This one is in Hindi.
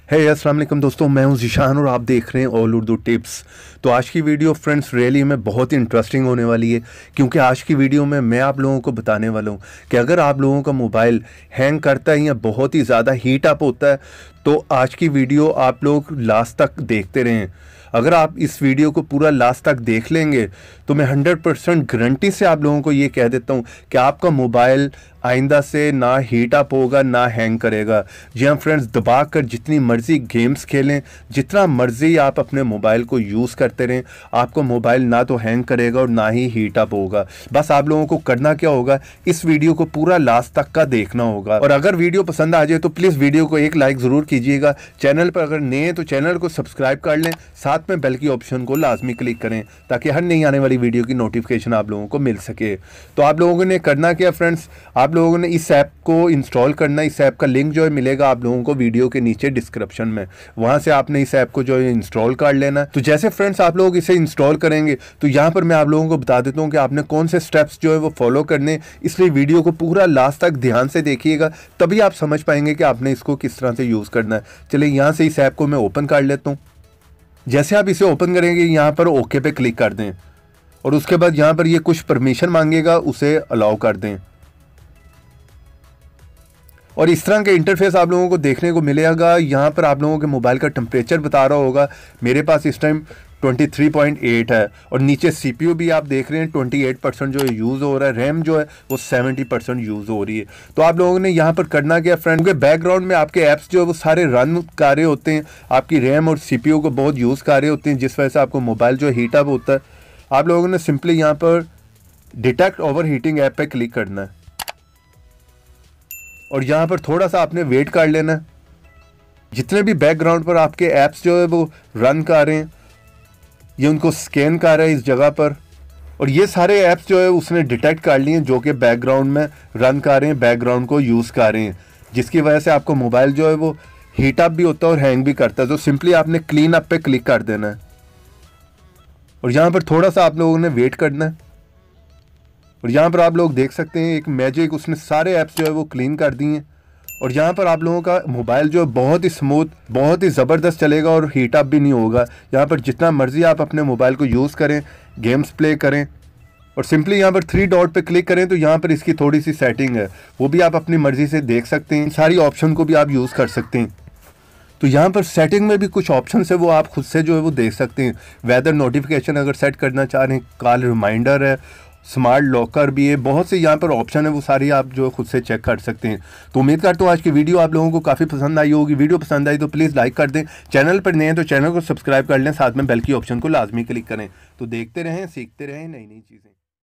अस्सलाम वालेकुम दोस्तों, मैं हूं ज़ीशान और आप देख रहे हैं ऑल उर्दू टिप्स। तो आज की वीडियो फ्रेंड्स रियली में बहुत ही इंटरेस्टिंग होने वाली है, क्योंकि आज की वीडियो में मैं आप लोगों को बताने वाला हूं कि अगर आप लोगों का मोबाइल हैंग करता है या बहुत ही ज़्यादा हीट अप होता है तो आज की वीडियो आप लोग लास्ट तक देखते रहें। अगर आप इस वीडियो को पूरा लास्ट तक देख लेंगे तो मैं 100% गारंटी से आप लोगों को ये कह देता हूँ कि आपका मोबाइल आइंदा से ना हीट अप होगा ना हैंग करेगा। जी हाँ फ्रेंड्स, दबा कर जितनी मर्ज़ी गेम्स खेलें, जितना मर्ज़ी आप अपने मोबाइल को यूज़ करते रहें, आपका मोबाइल ना तो हैंग करेगा और ना ही हीट अप होगा। बस आप लोगों को करना क्या होगा, इस वीडियो को पूरा लास्ट तक का देखना होगा। और अगर वीडियो पसंद आ जाए तो प्लीज़ वीडियो को एक लाइक ज़रूर कीजिएगा। चैनल पर अगर नए हैं तो चैनल को सब्सक्राइब कर लें, साथ में बेल की ऑप्शन को लाजमी क्लिक करें ताकि हर नई आने वाली वीडियो की नोटिफिकेशन आप लोगों को मिल सके। तो आप लोगों ने करना क्या फ्रेंड्स, आप लोगों ने इस ऐप को इंस्टॉल करना। इस ऐप का लिंक जो है मिलेगा आप लोगों को वीडियो के नीचे डिस्क्रिप्शन में, वहां से आपने इस ऐप को जो है इंस्टॉल कर लेना। तो जैसे फ्रेंड्स आप लोग इसे इंस्टॉल करेंगे तो यहाँ पर मैं आप लोगों को बता देता हूँ कि आपने कौन से स्टेप्स जो है वो फॉलो करने, इसलिए वीडियो को पूरा लास्ट तक ध्यान से देखिएगा, तभी आप समझ पाएंगे कि आपने इसको किस तरह से यूज़ करना है। चलिए यहाँ से इस ऐप को मैं ओपन कर लेता हूँ। जैसे आप इसे ओपन करेंगे यहाँ पर ओके पे क्लिक कर दें और उसके बाद यहाँ पर ये कुछ परमिशन मांगेगा, उसे अलाउ कर दें और इस तरह का इंटरफेस आप लोगों को देखने को मिलेगा। यहाँ पर आप लोगों के मोबाइल का टेम्परेचर बता रहा होगा। मेरे पास इस टाइम 23.8 है और नीचे CPU भी आप देख रहे हैं 28% जो यूज़ हो रहा है, रैम जो है वो 70% यूज़ हो रही है। तो आप लोगों ने यहाँ पर करना क्या फ्रेंड, के बैकग्राउंड में आपके ऐप्स जो है वो सारे रन कर रहे होते हैं, आपकी रैम और CPU को बहुत यूज़ कर रहे होते हैं, जिस वजह से आपको मोबाइल जो है हीट अप होता है। आप लोगों ने सिंपली यहाँ पर डिटेक्ट ओवर हीटिंग ऐप पर क्लिक करना है और यहाँ पर थोड़ा सा आपने वेट कर लेना है। जितने भी बैकग्राउंड पर आपके ऐप्स जो है वो रन कर रहे हैं, ये उनको स्कैन कर रहा है इस जगह पर, और ये सारे ऐप्स जो है उसने डिटेक्ट कर लिए जो कि बैकग्राउंड में रन कर रहे हैं, बैकग्राउंड को यूज़ कर रहे हैं, जिसकी वजह से आपको मोबाइल जो है वो हीट अप भी होता है और हैंग भी करता है। तो सिंपली आपने क्लीन अप पे क्लिक कर देना है और यहाँ पर थोड़ा सा आप लोगों ने वेट करना है और यहाँ पर आप लोग देख सकते हैं एक मैजिक, उसने सारे ऐप्स जो है वो क्लीन कर दिए हैं और यहाँ पर आप लोगों का मोबाइल जो है बहुत ही स्मूथ, बहुत ही ज़बरदस्त चलेगा और हीट अप भी नहीं होगा। यहाँ पर जितना मर्जी आप अपने मोबाइल को यूज़ करें, गेम्स प्ले करें और सिंपली यहाँ पर 3 डॉट पे क्लिक करें तो यहाँ पर इसकी थोड़ी सी सेटिंग है, वो भी आप अपनी मर्ज़ी से देख सकते हैं। सारी ऑप्शन को भी आप यूज़ कर सकते हैं। तो यहाँ पर सेटिंग में भी कुछ ऑप्शन है वो आप खुद से जो है वो देख सकते हैं। वेदर नोटिफिकेशन अगर सेट करना चाह रहे हैं, कॉल रिमाइंडर है, स्मार्ट लॉकर भी है, बहुत से यहाँ पर ऑप्शन है, वो सारी आप जो खुद से चेक कर सकते हैं। तो उम्मीद करता हूँ आज की वीडियो आप लोगों को काफ़ी पसंद आई होगी। वीडियो पसंद आई तो प्लीज़ लाइक कर दें, चैनल पर नए हैं तो चैनल को सब्सक्राइब कर लें, साथ में बेल की ऑप्शन को लाजमी क्लिक करें। तो देखते रहें, सीखते रहें नई नई चीज़ें।